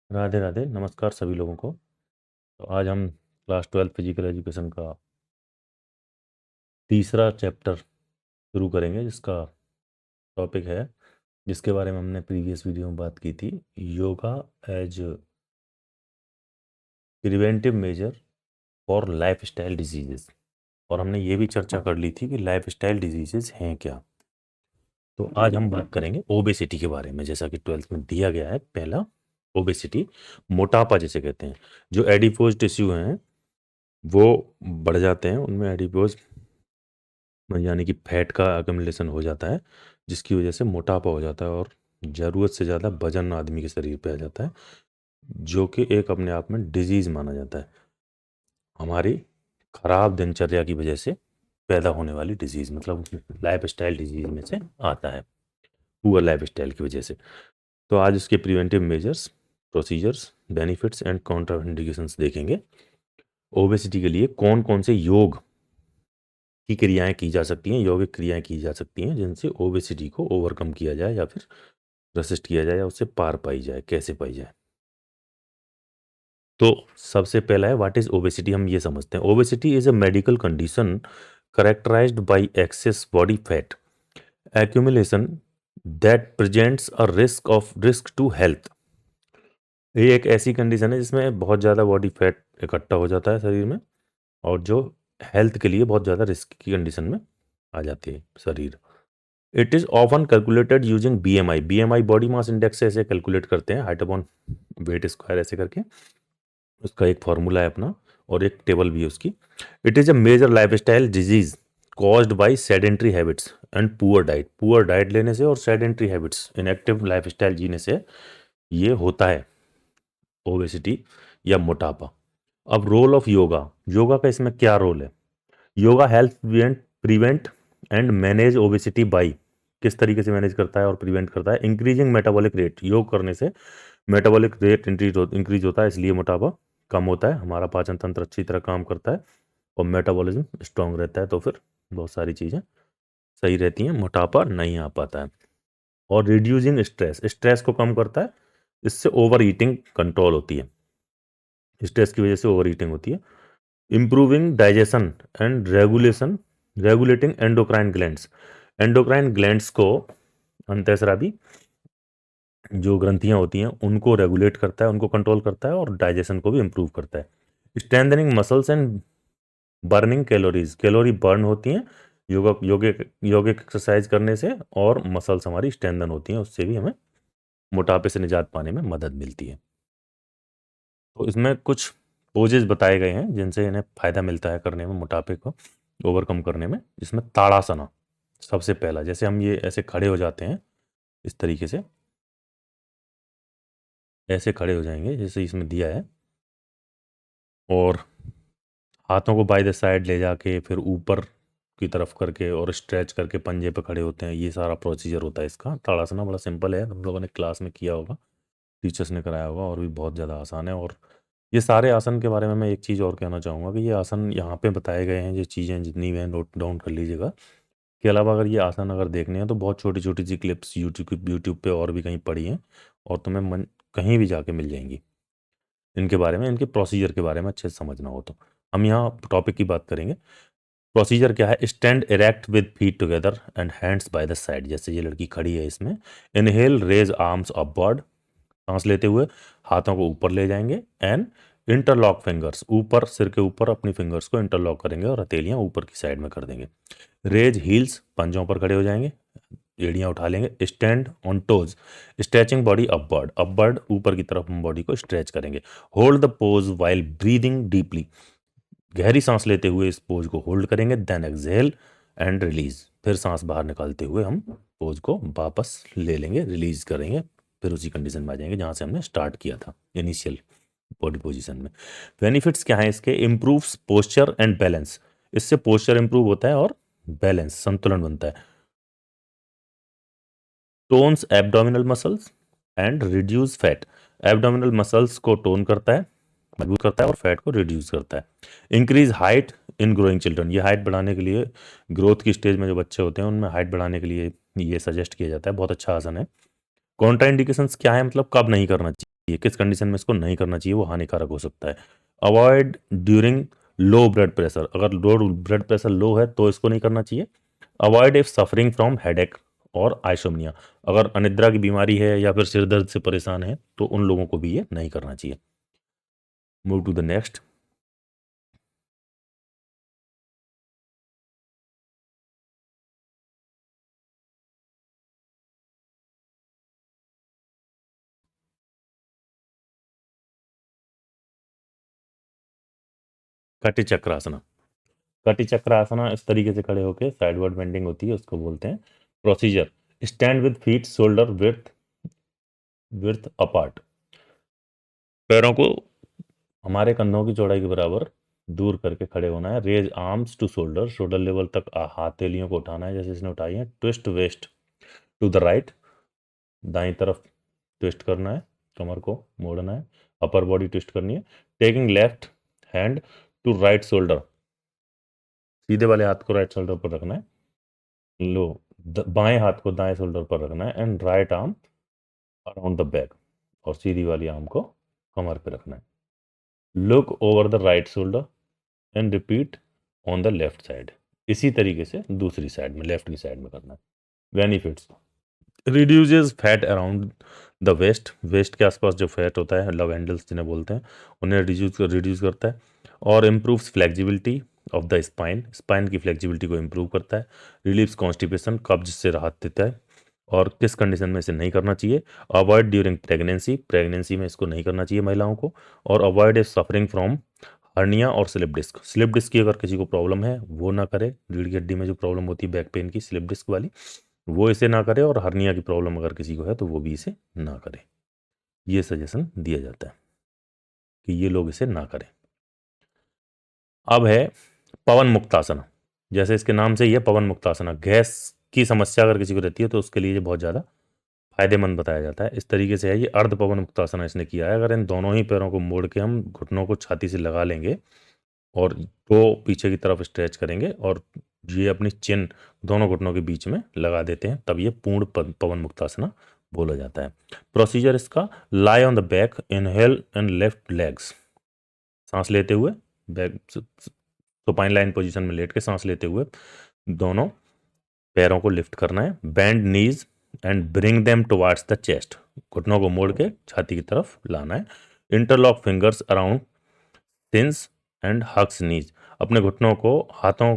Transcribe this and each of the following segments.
राधे राधे, नमस्कार सभी लोगों को। तो आज हम क्लास 12 फिजिकल एजुकेशन का तीसरा चैप्टर शुरू करेंगे, जिसका टॉपिक है, जिसके बारे में हमने प्रीवियस वीडियो में बात की थी, yoga as preventive measure for lifestyle diseases. और हमने ये भी चर्चा कर ली थी कि लाइफस्टाइल डिजीजेस हैं क्या। तो आज हम बात करेंगे ओबेसिटी के बारे में, जैसा कि 12th में दिया गया है। पहला, ओबेसिटी, मोटापा जिसे कहते हैं। जो एडिपोज टिश्यू हैं वो बढ़ जाते हैं, उनमें एडिपोज यानी कि फैट का अकम्युलेशन हो जाता है, जिसकी वजह से मोटापा हो जाता है और ज़रूरत से ज़्यादा वजन आदमी के शरीर पे आ जाता है, जो कि एक अपने आप में डिजीज़ माना जाता है। हमारी खराब दिनचर्या की वजह से पैदा होने वाली डिजीज़, मतलब लाइफस्टाइल डिजीज़ में से आता है, पुअर लाइफस्टाइल की वजह से। तो आज इसके preventive measures, procedures, benefits and contraindications देखेंगे। ओबेसिटी के लिए कौन कौन से योग की क्रियाएं की जा सकती हैं, यौगिक क्रियाएं की जा सकती हैं, जिनसे ओबेसिटी को ओवरकम किया जाए या फिर रेसिस्ट किया जाए या उससे पार पाई जाए, कैसे पाई जाए। तो सबसे पहला है, व्हाट इज ओबेसिटी। हम ये समझते हैं, obesity is a medical condition characterised by excess body fat accumulation that presents a risk to health. ये एक ऐसी कंडीशन है जिसमें बहुत ज़्यादा बॉडी फैट इकट्ठा हो जाता है शरीर में, और जो हेल्थ के लिए बहुत ज़्यादा रिस्क की कंडीशन में आ जाती है शरीर। It is often calculated using BMI. BMI body mass index से ऐसे कैलकुलेट करते हैं, हाइट अपॉन वेट स्क्वायर ऐसे करके। उसका एक फार्मूला है अपना, और एक टेबल भी है उसकी। It is a major lifestyle disease caused by sedentary habits and poor diet. Poor diet लेने से और sedentary habits, inactive lifestyle जीने से ये होता है ओबेसिटी या मोटापा। अब रोल ऑफ योगा, योगा का इसमें क्या रोल है। Yoga help prevent and manage obesity by, किस तरीके से मैनेज करता है और प्रिवेंट करता है, इंक्रीजिंग मेटाबॉलिक रेट। योग करने से मेटाबॉलिक रेट इंक्रीज होता है, इसलिए मोटापा कम होता है। हमारा पाचन तंत्र अच्छी तरह काम करता है और मेटाबॉलिज्म स्ट्रांग रहता है, तो फिर बहुत सारी चीज़ें सही रहती हैं, मोटापा नहीं आ पाता है। और रिड्यूसिंग स्ट्रेस, स्ट्रेस को कम करता है, इससे ओवर ईटिंग कंट्रोल होती है, स्ट्रेस की वजह से ओवर ईटिंग होती है। Improving digestion and regulating endocrine glands. Endocrine glands को, अंतःस्रावी जो ग्रंथियां होती हैं, उनको रेगुलेट करता है, उनको कंट्रोल करता है, और डाइजेशन को भी इम्प्रूव करता है। Strengthening muscles and burning calories, calorie burn होती हैं योगा योगिक एक्सरसाइज करने से, और मसल्स हमारी स्ट्रेंथन होती हैं, उससे भी हमें मोटापे से निजात पाने में मदद मिलती है। तो इसमें कुछ पोजेज बताए गए हैं जिनसे इन्हें फायदा मिलता है करने में, मोटापे को ओवरकम करने में। जिसमें ताड़ासना सबसे पहला, जैसे हम ये ऐसे खड़े हो जाते हैं, इस तरीके से ऐसे खड़े हो जाएंगे जैसे इसमें दिया है, और हाथों को बाय द साइड ले जाके फिर ऊपर की तरफ करके और स्ट्रेच करके पंजे पे खड़े होते हैं। ये सारा प्रोसीजर होता है इसका। ताड़ासना बड़ा सिंपल है, हम लोगों ने क्लास में किया होगा, टीचर्स ने कराया होगा, और भी बहुत ज़्यादा आसान है। और ये सारे आसन के बारे में मैं एक चीज़ और कहना चाहूँगा कि ये आसन यहाँ पे बताए गए हैं, ये चीज़ें जितनी भी हैं नोट डाउन कर लीजिएगा। के अलावा अगर ये आसन अगर देखने हैं तो बहुत छोटी छोटी सी क्लिप्स यूट्यूब पे और भी कहीं पड़ी हैं, और तुम्हें मन कहीं भी जाके मिल जाएंगी इनके बारे में, इनके प्रोसीजर के बारे में अच्छे से समझना हो तो। हम यहाँ टॉपिक की बात करेंगे। प्रोसीजर क्या है, stand erect with feet together and hands by the side. जैसे ये लड़की खड़ी है इसमें, इनहेल रेज आर्म्स अपवर्ड, सांस लेते हुए हाथों को ऊपर ले जाएंगे, एंड इंटरलॉक फिंगर्स, ऊपर सिर के ऊपर अपनी फिंगर्स को इंटरलॉक करेंगे और हथेलियां ऊपर की साइड में कर देंगे। रेज हील्स, पंजों पर खड़े हो जाएंगे, एड़ियां उठा लेंगे। Stand on toes, stretching body upward, upward ऊपर की तरफ हम बॉडी को स्ट्रेच करेंगे। Hold the pose while breathing deeply, गहरी सांस लेते हुए इस पोज को होल्ड करेंगे। देन एक्सहेल एंड रिलीज, फिर सांस बाहर निकालते हुए हम पोज को वापस ले लेंगे, रिलीज करेंगे, फिर उसी कंडीशन में आ जाएंगे जहां से हमने स्टार्ट किया था, इनिशियल बॉडी पोजीशन में। बेनिफिट्स क्या है इसके, इम्प्रूव्स पोस्चर एंड बैलेंस, इससे पोस्चर इंप्रूव होता है और बैलेंस, संतुलन बनता है। Tones abdominal muscles and reduce fat, abdominal muscles को टोन करता है, मजबूत करता है, और फैट को रिड्यूस करता है। Increase height in growing children, ये हाइट बढ़ाने के लिए, ग्रोथ की स्टेज में जो बच्चे होते हैं उनमें हाइट बढ़ाने के लिए ये सजेस्ट किया जाता है। बहुत अच्छा आसन है। कॉन्ट्राइंडिकेशंस क्या है, मतलब कब नहीं करना चाहिए। ये किस कंडीशन में इसको नहीं करना चाहिए, वो हानिकारक हो सकता है। Avoid during low blood pressure, अगर लो ब्लड प्रेशर लो है तो इसको नहीं करना चाहिए। Avoid if suffering from headache और आइसोमनिया, अगर अनिद्रा की बीमारी है या फिर सिर दर्द से परेशान है तो उन लोगों को भी ये नहीं करना चाहिए। Move to the next. Kati chakrasana. कटि चक्रासना इस तरीके से खड़े होकर साइडवर्ड बेंडिंग होती है, उसको बोलते हैं। Procedure, stand with feet shoulder with with apart, पैरों को हमारे कंधों की चौड़ाई के बराबर दूर करके खड़े होना है। Raise arms to shoulder, shoulder level तक हथेलियों को उठाना है जैसे इसने उठाई है। Twist waist to the right, दाईं तरफ ट्विस्ट करना है, कमर को मोड़ना है, अपर बॉडी ट्विस्ट करनी है। Taking left hand to right shoulder, सीधे वाले हाथ को राइट शोल्डर पर रखना है। लो, बाएं हाथ को दाएं शोल्डर पर रखना है and right arm around the back, और सीधी वाली आर्म को कमर पे रखना है। Look over the right shoulder and repeat on the left side, इसी तरीके से दूसरी साइड में, लेफ्ट की साइड में करना है। Benefits, reduces fat around the waist, waist के आसपास जो फैट होता है, लव हैंडल्स जिन्हें बोलते हैं, उन्हें रिड्यूस करता है। और improves flexibility of the spine, spine की फ्लेक्सिबिलिटी को इम्प्रूव करता है। रिलीव्स कॉन्स्टिपेशन, कब्ज से राहत देता है। और किस कंडीशन में इसे नहीं करना चाहिए? अवॉइड ड्यूरिंग प्रेगनेंसी, प्रेगनेंसी में इसको नहीं करना चाहिए महिलाओं को। और avoid is suffering from hernia और स्लिप डिस्क, स्लिप डिस्क की अगर किसी को प्रॉब्लम है वो ना करे, रीढ़ की हड्डी में जो प्रॉब्लम होती है बैक पेन की, स्लिप डिस्क वाली, वो इसे ना करे। और हर्निया की प्रॉब्लम अगर किसी को है तो वो भी इसे ना करे। ये सजेशन दिया जाता है कि ये लोग इसे ना करें। अब है पवन मुक्तासन, जैसे इसके नाम से ये पवन मुक्तासन, गैस की समस्या अगर किसी को रहती है तो उसके लिए ये बहुत ज़्यादा फायदेमंद बताया जाता है। इस तरीके से है ये अर्ध पवन मुक्तासन इसने किया है। अगर इन दोनों ही पैरों को मोड़ के हम घुटनों को छाती से लगा लेंगे और तो पीछे की तरफ स्ट्रेच करेंगे और ये अपनी चिन दोनों घुटनों के बीच में लगा देते हैं, तब ये पूर्ण पवन मुक्तासना बोला जाता है। प्रोसीजर इसका, lie on the back, inhale and left legs, सांस लेते हुए बैक सुपाइन लाइन पोजीशन में लेट के सांस लेते हुए दोनों पैरों को लिफ्ट करना है। Bend knees and bring them towards the chest, घुटनों को मोड़ के छाती की तरफ लाना है। Interlock fingers around shins and hugs knees, अपने घुटनों को हाथों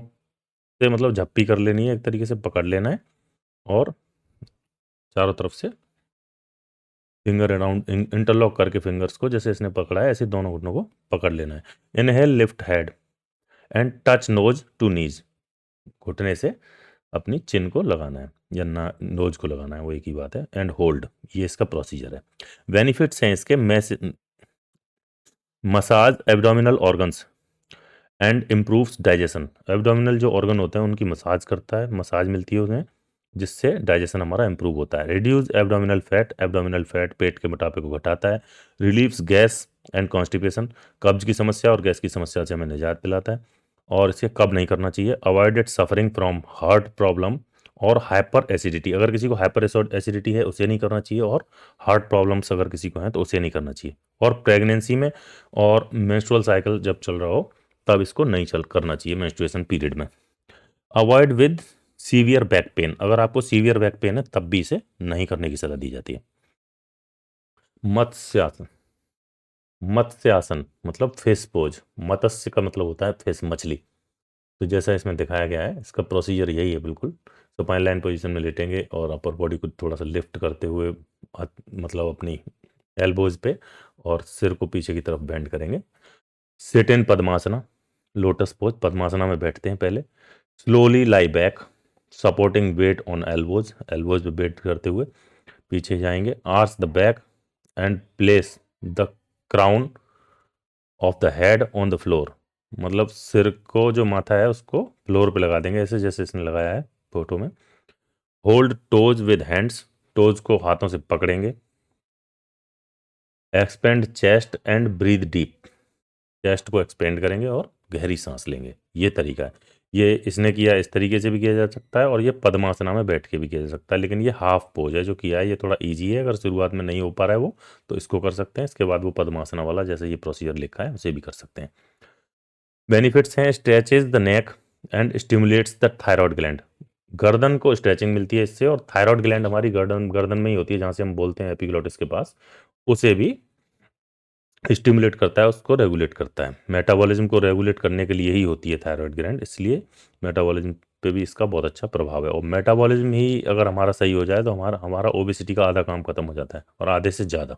से मतलब झप्पी कर लेनी है, एक तरीके से पकड़ लेना है और चारों तरफ से फिंगर अराउंड इंटरलॉक करके फिंगर्स को जैसे इसने पकड़ा है ऐसे दोनों घुटनों को पकड़ लेना है। Inhale lift head and touch nose to knees, घुटने से अपनी चिन को लगाना है या ना नोज को लगाना है, वो एक ही बात है। एंड होल्ड, ये इसका प्रोसीजर है। बेनिफिट्स हैं इसके, massage abdominal organs and improves digestion, abdominal जो ऑर्गन होते हैं उनकी मसाज करता है, मसाज मिलती है उन्हें, जिससे डाइजेशन हमारा इंप्रूव होता है। Reduce abdominal fat, abdominal fat पेट के मोटापे को घटाता है। रिलीव्स गैस एंड कॉन्स्टिपेशन, कब्ज की समस्या और गैस की समस्या से हमें निजात दिलाता है। और इसे कब नहीं करना चाहिए? Avoided suffering from heart problem और हाइपर एसिडिटी, अगर किसी को हाइपर एसिडिटी है उसे नहीं करना चाहिए, और हार्ट प्रॉब्लम्स अगर किसी को है तो उसे नहीं करना चाहिए। और प्रेगनेंसी में और मेंस्ट्रुअल साइकिल जब चल रहा हो तब इसको नहीं चल करना चाहिए, मेंस्ट्रुएशन पीरियड में। Avoid with severe back pain, अगर आपको सीवियर बैक पेन है तब भी इसे नहीं करने की सलाह दी जाती है। मत्स्यासन, मत्स्यासन मतलब फिश पोज, मत्स्य का मतलब होता है फिश, मछली। तो जैसा इसमें दिखाया गया है इसका प्रोसीजर यही है बिल्कुल। सुपाइन लाइन पोजीशन में लेटेंगे और अपर बॉडी को थोड़ा सा लिफ्ट करते हुए मतलब अपनी एल्बोज पे, और सिर को पीछे की तरफ बेंड करेंगे। Sit in padmasana, lotus pose, padmasana में बैठते हैं पहले। Slowly lie back, supporting weight on elbows, elbows पे वेट करते हुए पीछे जाएंगे। Arch the back and place the crown of the head on the floor, मतलब सिर को जो माथा है उसको फ्लोर पे लगा देंगे ऐसे जैसे इसने लगाया है फोटो में। Hold toes with hands, toes को हाथों से पकड़ेंगे। Expand chest and breathe deep, chest को एक्सपेंड करेंगे और गहरी सांस लेंगे, ये तरीका है। ये इसने किया इस तरीके से भी किया जा सकता है और ये पद्मासना में बैठ के भी किया जा सकता है, लेकिन ये हाफ पोज है जो किया है ये थोड़ा इजी है। अगर शुरुआत में नहीं हो पा रहा है वो तो इसको कर सकते हैं, इसके बाद वो पद्मासना वाला जैसे ये प्रोसीजर लिखा है उसे भी कर सकते हैं। बेनिफिट्स हैं, stretches the neck and stimulates the thyroid gland. गर्दन को स्ट्रेचिंग मिलती है इससे, और थायराइड ग्लैंड हमारी गर्दन गर्दन में ही होती है जहाँ से हम बोलते हैं एपिग्लोटिस के पास, उसे भी स्टिमुलेट करता है, उसको रेगुलेट करता है। मेटाबॉलिज्म को रेगुलेट करने के लिए ही होती है थायराइड ग्लैंड, इसलिए मेटाबॉलिज्म पे भी इसका बहुत अच्छा प्रभाव है। और मेटाबॉलिज्म ही अगर हमारा सही हो जाए तो हमारा हमारा ओबेसिटी का आधा काम खत्म हो जाता है, और आधे से ज़्यादा।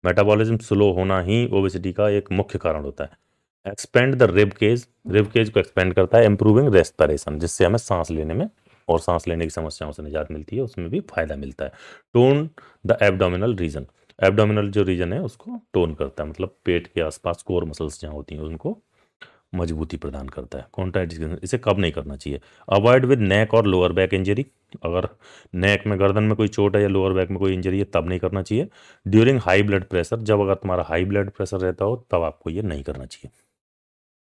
मेटाबॉलिज्म स्लो होना ही ओबेसिटी का एक मुख्य कारण होता है। एक्सपेंड द रिब केज को एक्सपेंड करता है, इंप्रूविंग रेस्पिरेशन, जिससे हमें सांस लेने में और सांस लेने की समस्याओं से निजात मिलती है, उसमें भी फायदा मिलता है। Tone the abdominal region, abdominal जो रीजन है उसको टोन करता है, मतलब पेट के आसपास कोर मसल्स जहाँ होती हैं उनको मजबूती प्रदान करता है। कॉन्ट्राइंडिकेशन, इसे कब नहीं करना चाहिए? अवॉइड विद नेक और लोअर बैक इंजरी, अगर नेक में गर्दन में कोई चोट है या लोअर बैक में कोई इंजरी है तब नहीं करना चाहिए। ड्यूरिंग हाई ब्लड प्रेशर, जब अगर तुम्हारा हाई ब्लड प्रेशर रहता हो तब आपको ये नहीं करना चाहिए।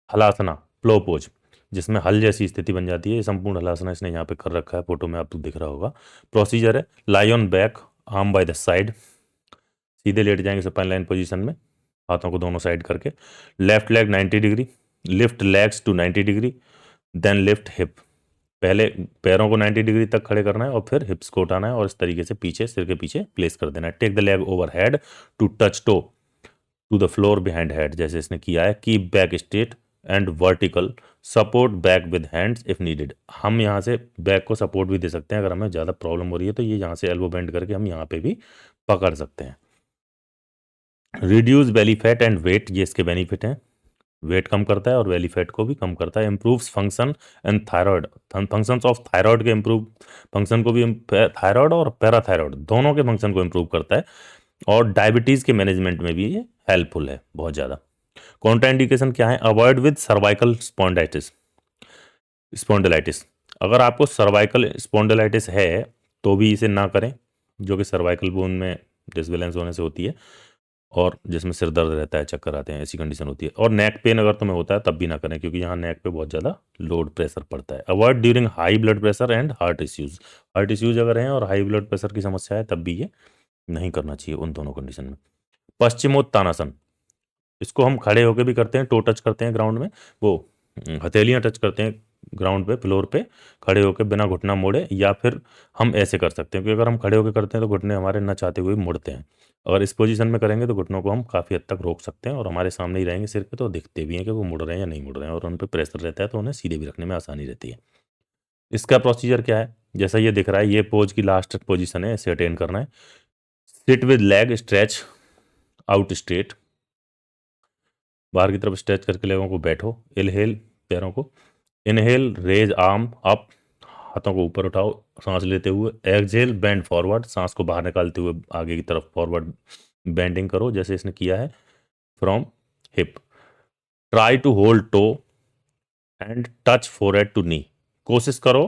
हलासना, प्लो पोज, जिसमें हल जैसी स्थिति बन जाती है, ये संपूर्ण हलासना इसने यहाँ पे कर रखा है, फोटो में आपको दिख रहा होगा। प्रोसीजर है, lie on back, arm by the side, सीधे लेट जाएंगे सपाइन लाइन पोजीशन में, हाथों को दोनों साइड करके। Left leg 90 degree, lift legs to 90 degree, then lift hip. पहले पैरों को 90 डिग्री तक खड़े करना है और फिर हिप्स को उठाना है और इस तरीके से पीछे सिर के पीछे प्लेस कर देना है। Take the leg over head to touch toe to the floor behind head, जैसे इसने किया है। Keep back straight and vertical, support back with hands if needed. हम यहाँ से बैक को सपोर्ट भी दे सकते हैं, अगर हमें ज़्यादा प्रॉब्लम हो रही है तो ये यहाँ से एल्बो बेंड करके हम यहाँ पे भी पकड़ सकते हैं। Reduce belly fat and weight, ये इसके बेनिफिट हैं। वेट कम करता है और बेली फैट को भी कम करता है। Improves function and thyroid, functions of thyroid के इम्प्रूव, फंक्शन को भी, थायराइड और पैराथायराइड दोनों के फंक्शन को इम्प्रूव करता है। और डायबिटीज़ के मैनेजमेंट में भी ये हेल्पफुल है बहुत ज़्यादा। कॉन्ट्राइंडिकेशन क्या है? अवॉइड विद सर्वाइकल स्पॉन्डिलाइटिस, अगर आपको सर्वाइकल स्पॉन्डिलाइटिस है तो भी इसे ना करें, जो कि सर्वाइकल बोन में डिसबैलेंस होने से होती है और जिसमें सिर दर्द रहता है, चक्कर आते हैं, ऐसी कंडीशन होती है। और नेक पेन अगर तुम्हें होता है तब भी ना करें, क्योंकि यहाँ नेक पे बहुत ज़्यादा लोड प्रेशर पड़ता है। Avoid during high blood pressure and heart issues, heart issues अगर हैं और हाई ब्लड प्रेशर की समस्या है तब भी ये नहीं करना चाहिए उन दोनों कंडीशन में। पश्चिमोत्तानासन, इसको हम खड़े होकर भी करते हैं, टो टच करते हैं ग्राउंड में, वो हथेलियाँ टच करते हैं ग्राउंड पे, फ्लोर पे खड़े होकर बिना घुटना मोड़े, या फिर हम ऐसे कर सकते हैं, क्योंकि अगर हम खड़े होकर करते हैं तो घुटने हमारे न चाहते हुए मुड़ते हैं। अगर इस पोजीशन में करेंगे तो घुटनों को हम काफ़ी हद तक रोक सकते हैं और हमारे सामने ही रहेंगे सिर पे, तो दिखते भी हैं कि वो मुड़ रहे हैं या नहीं मुड़ रहे हैं, और उन पर प्रेशर रहता है तो उन्हें सीधे भी रखने में आसानी रहती है। इसका प्रोसीजर क्या है? जैसा ये दिख रहा है, ये पोज की लास्ट पोजीशन है, इसे अटेन करना है। Sit with leg stretch out straight, बाहर की तरफ स्ट्रेच करके लेगों को बैठो। इनहेल, पैरों को इनहेल, रेज आर्म अप, हाथों को ऊपर उठाओ सांस लेते हुए। एक्सहेल, बेंड फॉरवर्ड, सांस को बाहर निकालते हुए आगे की तरफ फॉरवर्ड बेंडिंग करो, जैसे इसने किया है, from hip. Try to hold toe and touch forehead to knee, कोशिश करो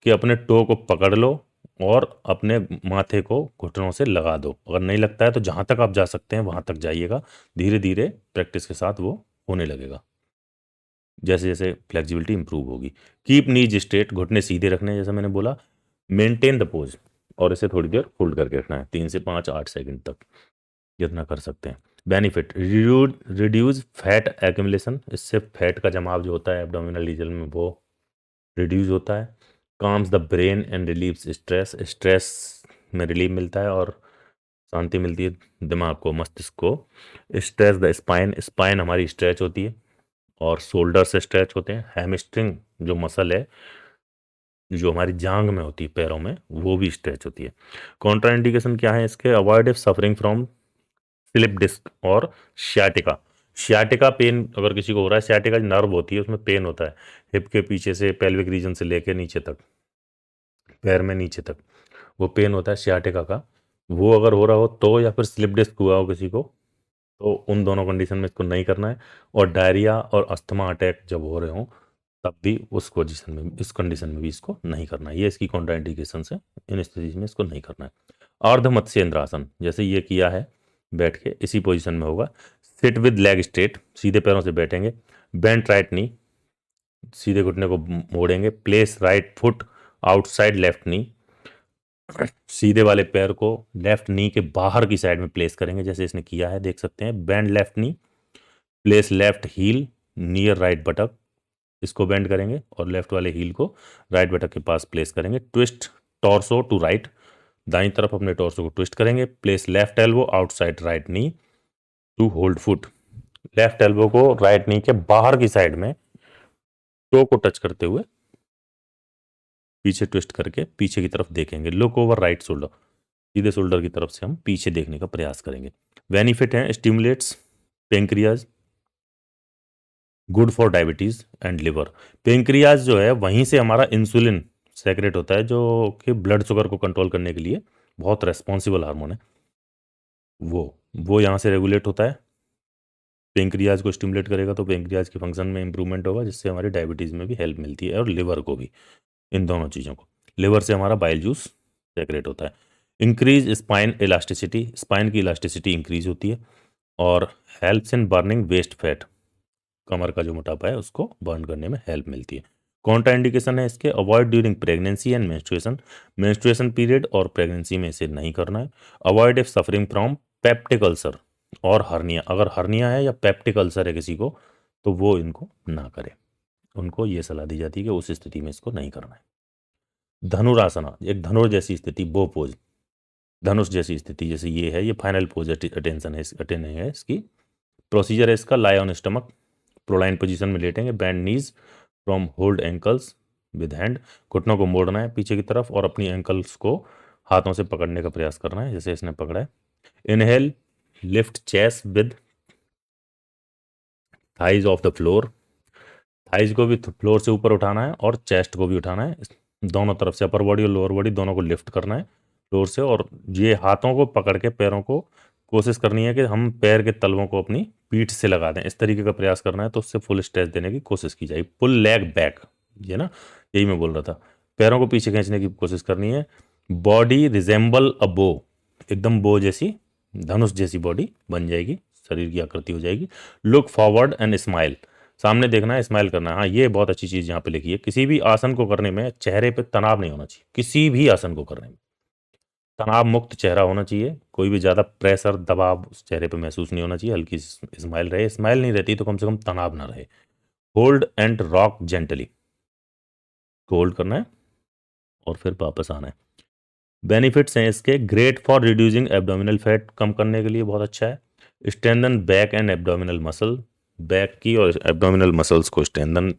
कि अपने टो को पकड़ लो और अपने माथे को घुटनों से लगा दो। अगर नहीं लगता है तो जहाँ तक आप जा सकते हैं वहाँ तक जाइएगा, धीरे धीरे प्रैक्टिस के साथ वो होने लगेगा जैसे जैसे फ्लेक्सिबिलिटी इंप्रूव होगी। कीप नीज स्ट्रेट, घुटने सीधे रखने हैं जैसा मैंने बोला। मेंटेन द पोज, और इसे थोड़ी देर होल्ड करके रखना है, 3 से 5 8 सेकंड तक, जितना कर सकते हैं। बेनिफिट, रिड्यूस फैट एक्यूमुलेशन, इससे फैट का जमाव जो होता है एब्डोमिनल रीजन में वो रिड्यूस होता है। Calms the brain and relieves stress, stress में रिलीफ मिलता है और शांति मिलती है दिमाग को, मस्तिष्क को। स्ट्रेस द स्पाइन, स्पाइन हमारी स्ट्रेच होती है और शोल्डर से स्ट्रेच होते हैं। हैमस्ट्रिंग जो मसल है जो हमारी जांग में होती है पैरों में, वो भी स्ट्रेच होती है। कॉन्ट्राइंडिकेशन क्या है इसके? Avoid if suffering from slip disc और सियाटिका, सियाटिका पेन अगर किसी को हो रहा है, सियाटिका नर्व होती है उसमें पेन होता है हिप के पीछे से पेल्विक रीजन से लेके नीचे तक, पैर में नीचे तक वो पेन होता है सियाटिका का, वो अगर हो रहा हो तो, या फिर स्लिप डिस्क हुआ हो किसी को, तो उन दोनों कंडीशन में इसको नहीं करना है। और डायरिया और अस्थमा अटैक जब हो रहे हों तब भी उस पोजीशन में, इस कंडीशन में भी इसको नहीं करना है। ये इसकी कॉन्ट्राइंडिकेशन है, इन स्थिति में इसको नहीं करना है। अर्ध मत्स्य इंद्रासन, जैसे ये किया है बैठ के, इसी पोजीशन में होगा। सिट विद लेग स्ट्रेट, सीधे पैरों से बैठेंगे। बेंट राइट नी, सीधे घुटने को मोड़ेंगे। Place right foot outside left knee, सीधे वाले पैर को लेफ्ट नी के बाहर की साइड में प्लेस करेंगे जैसे इसने किया है, देख सकते हैं। Bend left knee, place left heel near right buttock, इसको बेंड करेंगे और लेफ्ट वाले हील को राइट बटक के पास प्लेस करेंगे। ट्विस्ट टॉर्सो टू राइट, दाईं तरफ अपने टॉर्सो को ट्विस्ट करेंगे। Place left elbow outside right knee to hold foot, left elbow को राइट नी के बाहर की साइड में टो को टच करते हुए पीछे ट्विस्ट करके पीछे की तरफ देखेंगे। लुक ओवर राइट शोल्डर, सीधे शोल्डर की तरफ से हम पीछे देखने का प्रयास करेंगे। बेनिफिट है, stimulates pancreas, good for diabetes and liver. Pancreas जो है वहीं से हमारा इंसुलिन सेक्रेट होता है जो कि ब्लड शुगर को कंट्रोल करने के लिए बहुत रेस्पॉन्सिबल हार्मोन है। वो यहाँ से रेगुलेट होता है। पेंक्रियाज को स्टिमुलेट करेगा तो पेंक्रियाज के फंक्शन में इंप्रूवमेंट होगा, जिससे हमारी डायबिटीज़ में भी हेल्प मिलती है और लिवर को भी, इन दोनों चीज़ों को। लिवर से हमारा बाइल जूस सेक्रेट होता है। इंक्रीज स्पाइन इलास्टिसिटी, स्पाइन की इलास्टिसिटी इंक्रीज होती है और helps in burning waist fat, कमर का जो मोटापा है उसको बर्न करने में हेल्प मिलती है। कॉन्ट्रा इंडिकेशन है इसके, avoid during pregnancy and menstruation, menstruation period और प्रेगनेंसी में इसे नहीं करना है। Avoid if suffering from peptic ulcer और हर्निया, अगर हर्निया है या पेप्टिक अल्सर है किसी को तो वो इनको ना करे, उनको ये सलाह दी जाती है कि उस स्थिति में इसको नहीं करना है। धनुरासना, एक धनुर जैसी स्थिति, बो पोज, धनुष जैसी स्थिति जैसे ये है, ये फाइनल पोज अटेंशन है, अटेन है इसकी। प्रोसीजर है इसका, lie on stomach, prone position में लेटेंगे। Bend knees from hold ankles with hand, घुटनों को मोड़ना है पीछे की तरफ और अपनी एंकल्स को हाथों से पकड़ने का प्रयास करना है जैसे इसने पकड़ा है। Inhale, lift chest with thighs of the floor, thighs को भी फ्लोर से ऊपर उठाना है और चेस्ट को भी उठाना है, दोनों तरफ से अपर बॉडी और लोअर बॉडी दोनों को लिफ्ट करना है फ्लोर से। और ये हाथों को पकड़ के पैरों को कोशिश करनी है कि हम पैर के तलवों को अपनी पीठ से लगा दें, इस तरीके का प्रयास करना है तो उससे फुल स्ट्रेच देने की कोशिश की जाए। पुल लेग बैक, ये ना, यही मैं बोल रहा था, पैरों को पीछे खींचने की कोशिश करनी है। बॉडी रिजेंबल अ बो, एकदम बो जैसी, धनुष जैसी बॉडी बन जाएगी, शरीर की आकृति हो जाएगी। लुक फॉरवर्ड एंड स्माइल, सामने देखना है, स्माइल करना है। हाँ, ये बहुत अच्छी चीज़ यहाँ पे लिखी है, किसी भी आसन को करने में चेहरे पे तनाव नहीं होना चाहिए, किसी भी आसन को करने में तनाव मुक्त चेहरा होना चाहिए, कोई भी ज़्यादा प्रेशर दबाव उस चेहरे पे महसूस नहीं होना चाहिए, हल्की स्माइल रहे, स्माइल नहीं रहती तो कम से कम तनाव ना रहे। Hold and rock gently, hold करना है और फिर वापस आना है। बेनिफिट्स हैं इसके, great for reducing abdominal fat, कम करने के लिए बहुत अच्छा है। Strengthen back and abdominal muscle, back की और एब्डोमिनल मसल्स को स्ट्रेंथन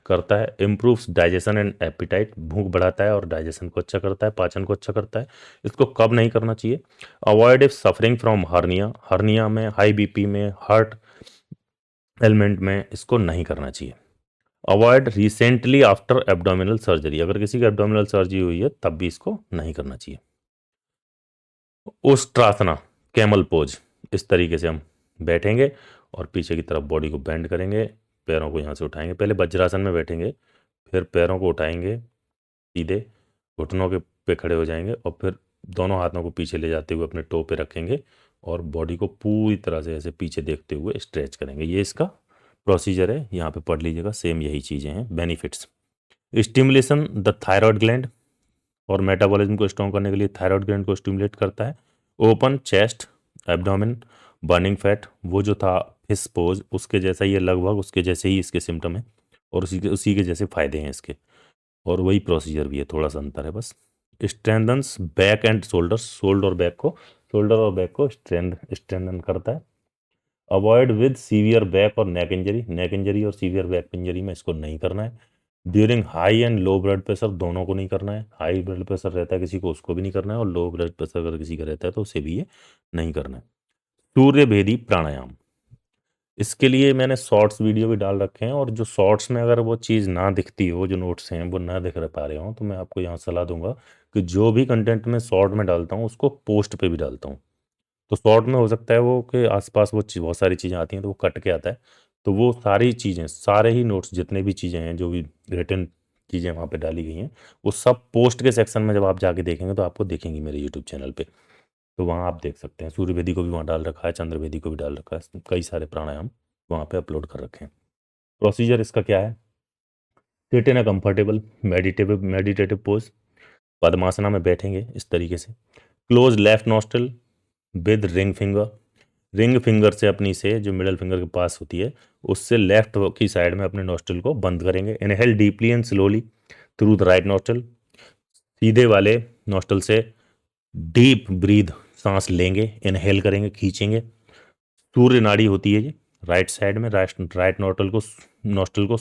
करता है। इम्प्रूव्स डाइजेशन एंड एपिटाइट, भूख बढ़ाता है और डाइजेशन को अच्छा करता है, पाचन को अच्छा करता है। इसको कब नहीं करना चाहिए? Avoid if suffering from hernia, hernia में, हाई बीपी में, हार्ट एलिमेंट में इसको नहीं करना चाहिए। Avoid recently after abdominal surgery, अगर किसी की एब्डोमिनल सर्जरी हुई है तब भी इसको नहीं करना चाहिए। उष्ट्रासना, कैमल पोज, इस तरीके से हम बैठेंगे और पीछे की तरफ बॉडी को बेंड करेंगे, पैरों को यहाँ से उठाएंगे, पहले वज्रासन में बैठेंगे, फिर पैरों को उठाएंगे सीधे, घुटनों के पे खड़े हो जाएंगे और फिर दोनों हाथों को पीछे ले जाते हुए अपने टो पे रखेंगे और बॉडी को पूरी तरह से ऐसे पीछे देखते हुए स्ट्रेच करेंगे। ये इसका प्रोसीजर है, यहाँ पे पढ़ लीजिएगा, सेम यही चीज़ें हैं। Benefits, stimulation the thyroid gland, और मेटाबॉलिज्म को स्ट्रॉन्ग करने के लिए थायराइड ग्लैंड को स्टिमुलेट करता है। Open chest abdomen, burning fat, वो जो था फिश पोज उसके जैसा ही है, लगभग उसके जैसे ही इसके सिम्टम है और उसी के जैसे फायदे हैं इसके, और वही प्रोसीजर भी है, थोड़ा सा अंतर है बस। Strengthens back and shoulder, shoulder और बैक को स्ट्रेंथन करता है। अवॉइड विद सीवियर बैक और नेक इंजरी और सीवियर बैक इंजरी में इसको नहीं करना है। During high and low blood pressure, दोनों को नहीं करना है, हाई ब्लड प्रेशर रहता है किसी को उसको भी नहीं करना है और लो ब्लड प्रेशर अगर किसी का रहता है तो उसे भी ये नहीं करना है। सूर्य भेदी प्राणायाम, इसके लिए मैंने शॉर्ट्स वीडियो भी डाल रखे हैं और जो शॉर्ट्स में अगर वो चीज़ ना दिखती हो, जो नोट्स हैं वो ना दिख पा रहे हो, तो मैं आपको यहाँ सलाह दूंगा कि जो भी कंटेंट मैं शॉर्ट में डालता हूँ उसको पोस्ट पे भी डालता हूँ। तो शॉर्ट में हो सकता है वो कि आसपास वो बहुत सारी चीज़ें आती हैं तो वो कट के आता है, तो वो सारी चीज़ें, सारे ही नोट्स जितने भी चीज़ें हैं, जो भी रिटन चीज़ें वहाँ पे डाली गई हैं, वो सब पोस्ट के सेक्शन में जब आप जाके देखेंगे तो आपको दिखेंगी मेरे यूट्यूब चैनल पे, तो वहाँ आप देख सकते हैं। सूर्यवेदी को भी वहाँ डाल रखा है, चंद्रवेदी को भी डाल रखा है, कई सारे प्राणायाम वहाँ पे अपलोड कर रखे हैं। प्रोसीजर इसका क्या है? Sit in a comfortable meditative pose, padmasana में बैठेंगे इस तरीके से। Close left nostril with ring finger से अपनी से जो मिडल फिंगर के पास होती है उससे लेफ्ट की साइड में अपने नॉस्ट्रल को बंद करेंगे। Inhale deeply and slowly through the right nostril, सीधे वाले नॉस्ट्रल से डीप ब्रीद सांस लेंगे, इनहेल करेंगे, खींचेंगे। सूर्य नाड़ी होती है ये राइट साइड में, राइट नॉस्ट्रल को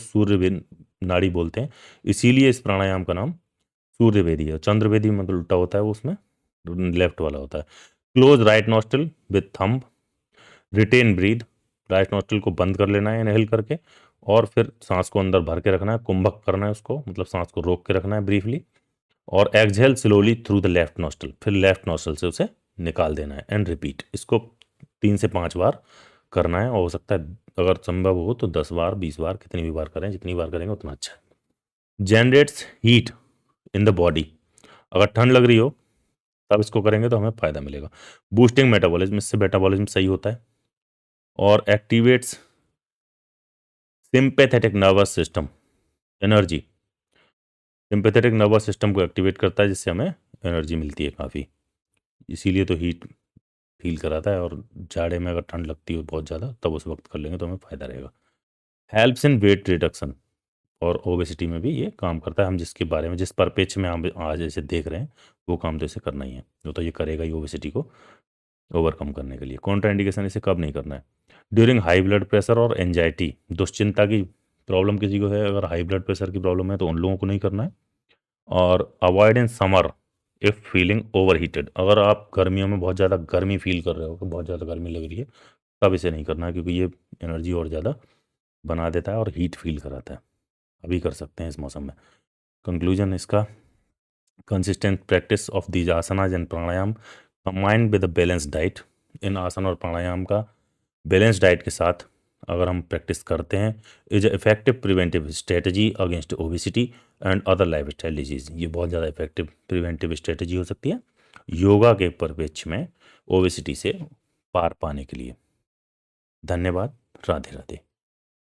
नाड़ी बोलते हैं, इसीलिए इस प्राणायाम का नाम सूर्यवेदी है। चंद्रवेदी मतलब उल्टा होता है, वो उसमें लेफ्ट वाला होता है। Close right nostril with thumb, retain breath, right nostril को बंद कर लेना है इनहेल करके, और फिर सांस को अंदर भर के रखना है, कुंभक करना है उसको, मतलब सांस को रोक के रखना है ब्रीफली, और exhale slowly through the left nostril, फिर लेफ्ट नॉस्ट्रल से उसे निकाल देना है एंड रिपीट। इसको 3 से 5 बार करना है, और हो सकता है अगर संभव हो तो 10 बार 20 बार, कितनी भी बार करें, जितनी बार करेंगे उतना अच्छा है। Generates heat in the body, अगर ठंड लग रही हो तब इसको करेंगे तो हमें फ़ायदा मिलेगा। बूस्टिंग मेटाबॉलिज्म, इससे मेटाबॉलिज्म सही होता है, और activates sympathetic nervous system, energy, sympathetic nervous system को एक्टिवेट करता है, जिससे हमें एनर्जी मिलती है काफ़ी, इसीलिए तो हीट फील कराता है। और जाड़े में अगर ठंड लगती हो बहुत ज़्यादा तब उस वक्त कर लेंगे तो हमें फ़ायदा रहेगा। हेल्प्स इन वेट रिडक्शन, और ओबेसिटी में भी ये काम करता है। हम जिसके बारे में जिस परिप्रेक्ष्य में हम आज ऐसे देख रहे हैं वो काम तो इसे करना ही है, वो तो ये करेगा ही ओबेसिटी को ओवरकम करने के लिए। कॉन्ट्रा इंडिकेशन, इसे कब नहीं करना है? ड्यूरिंग हाई ब्लड प्रेशर और एंजाइटी, दुश्चिंता की प्रॉब्लम किसी को है, अगर हाई ब्लड प्रेशर की प्रॉब्लम है तो उन लोगों को नहीं करना है। और avoid in summer if feeling over heated, अगर आप गर्मियों में बहुत ज़्यादा गर्मी फील कर रहे हो कि बहुत ज़्यादा गर्मी लग रही है तब इसे नहीं करना है, क्योंकि ये एनर्जी और ज़्यादा बना देता है और हीट फील कराता है। अभी कर सकते हैं इस मौसम में। कंक्लूजन इसका, consistent practice of these asanas and pranayama combined with a balance diet, इन आसन और प्राणायाम का बैलेंस डाइट के साथ अगर हम प्रैक्टिस करते हैं, is effective preventive strategy against obesity and other life style disease. ये बहुत ज़्यादा इफेक्टिव प्रिवेंटिव स्ट्रेटजी हो सकती है योगा के परिप्रेक्ष्य में ओबेसिटी से पार पाने के लिए। धन्यवाद। राधे राधे।